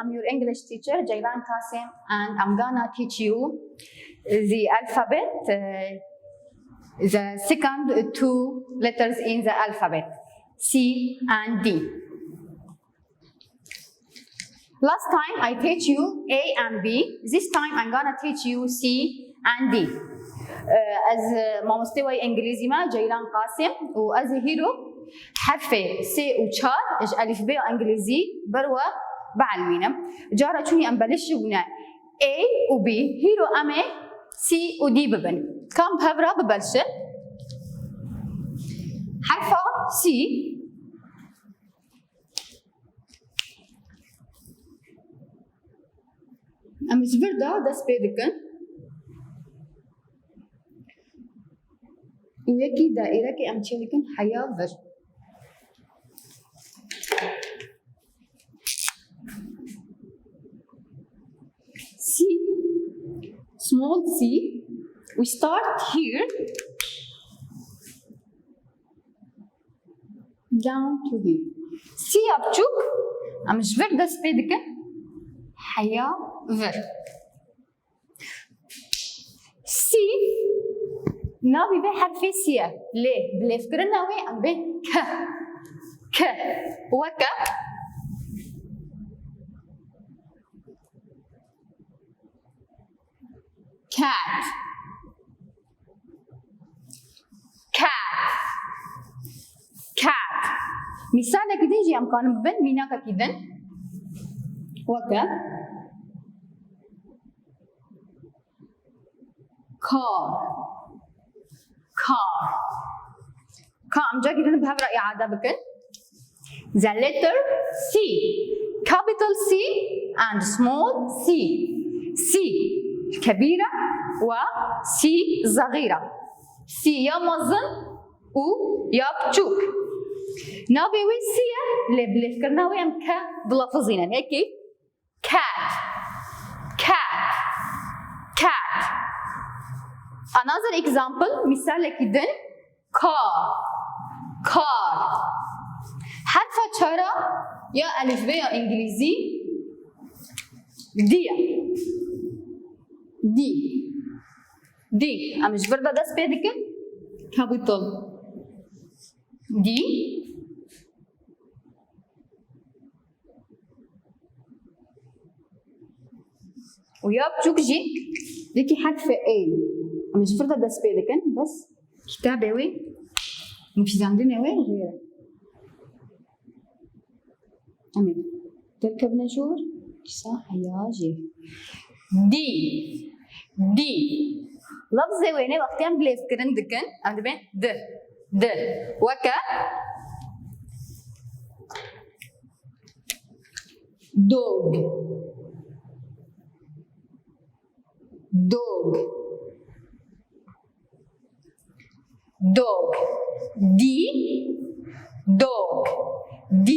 I'm your English teacher, Jaylan Qasim, and I'm gonna teach you the alphabet, the second two letters in the alphabet, C and D. Last time I teach you A and B. This time I'm gonna teach you C and D. از ما مستوى انجليزي ما جيلان قاسم واز هيرو حرفي سي وشار اج الف ب انجليزي بروا بعلمينا جارة شوني ام بلش بنا A و B هيرو امي C و D ببن كم بهبرا ببلش حرفا C ام زبردا دس بيدكن ويكي دائرة كي أمشي لكن حياة فر C, small c, we start here down to here C أبشوك أمش فر دس بيدكن حياة فر C ناوي به حرف سيا ليه بلفكر ناوي ام به ك وك cat cat cat مثال كده يجي امكان بن مينا كده وك car car كام جا كده بهبرا إعادة بكن the letter C capital C and small c C كبيرة و C صغيرة C يا مظن و يا بتشوك نابي وي C اللي بلفكرنا ويم ك بلفظينا هيك cat cat cat another example مثال كده car car حرف چرا یا الف ب یا انگلیزی دی دی دی امش بردا دست پیدا کن کابیتال دی و یا بچوک جی دیکی حرف A مش فرضا دست پیدا کن بس کتابه وی مفيزاندين وين غيره امين تركب نجور صح يا جي دي دي لفظ وين وقتين بليف كرن دكن ام دبن د وكا dog dog dog D dog D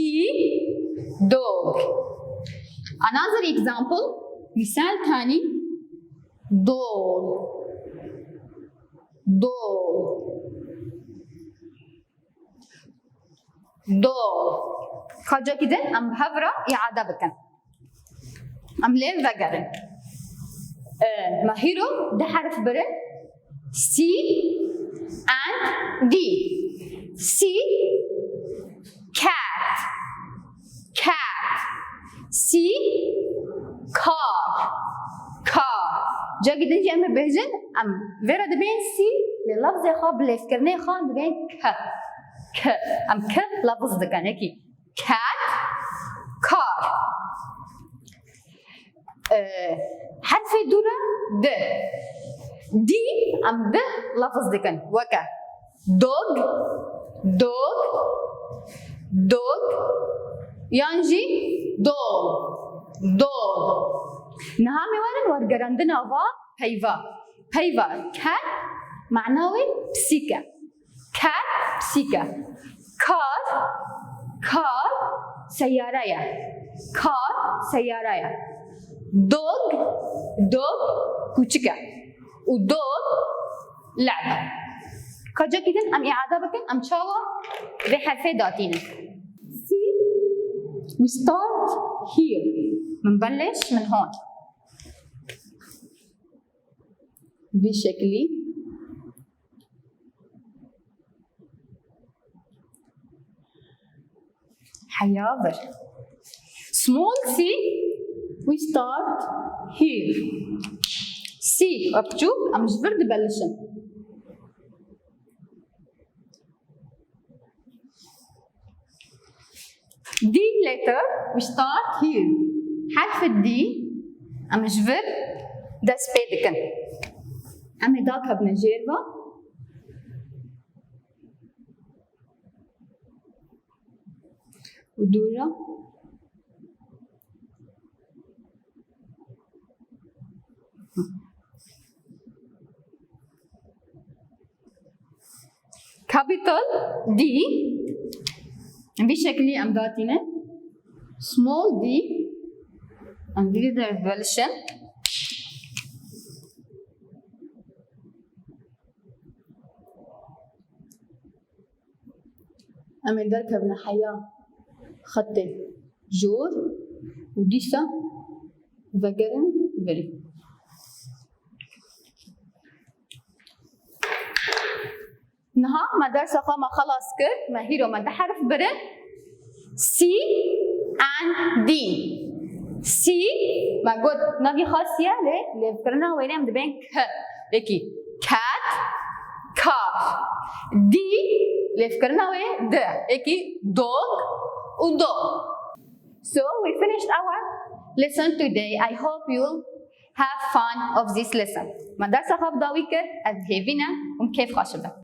dog another example مثال ثاني doll doll doll خرجة كده أم بهبرة إعادة بكن أم ليه بقرن ما هيرو ده حرف برن C and D. C cat cat C car car جا جدا جي أم بهجن أم فيرا دبين C للفظ خاب لفكرني خان دبين ك أم ك لفظ دكان هيك cat car حرف دورة د دي أم د لفظ دكان وكا dog dog dog يانجي dog dog نهامي وين ورقرندنا وا هيفا cat معناه بسيكا cat بسيكا car سيارة car سيارة dog كوچكا ودog لعبة كجا كده أم إعادة بكن أم شاوا بحرف داتين. See, we start here. منبلش من هون بشكل حيابر. Small C, we start here. C up to أم جبر دبلشن. D letter we start here. حرف الدي أم جبر ده سبيدكن. أم داك بنجيربا. ودورة capital D بشكل أمداتنا small d and the revolution أمين دركبنا حياة خط جور وديسا وذكرن بري نها مدرسة ما خلاص كر ما هيرو ما حرف برن C and D C ما قلت نبي خاصية ليه اللي ذكرنا وين عند بين ك لكي cat calf D اللي ذكرنا وين د لكي dog و dog. So we finished our lesson today. I hope you'll have fun of this lesson. مدرسة خاب داويكر أذهبنا كيف خاشبة.